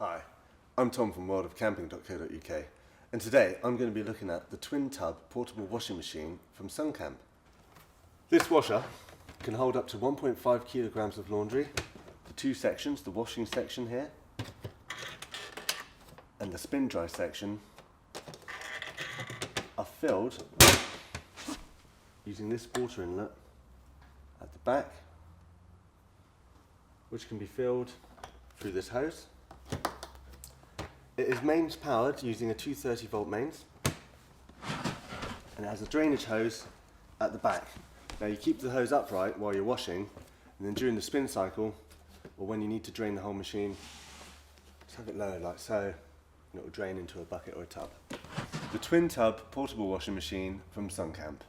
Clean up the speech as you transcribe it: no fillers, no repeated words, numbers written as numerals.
Hi, I'm Tom from worldofcamping.co.uk, and today I'm going to be looking at the twin tub portable washing machine from Sunncamp. This washer can hold up to 1.5 kilograms of laundry. The two sections, the washing section here and the spin dry section, are filled using this water inlet at the back, which can be filled through this hose. It is mains powered using a 230 volt mains, and it has a drainage hose at the back. Now you keep the hose upright while you're washing, and then during the spin cycle, or when you need to drain the whole machine, just have it lowered like so, and it will drain into a bucket or a tub. The twin tub portable washing machine from Sunncamp.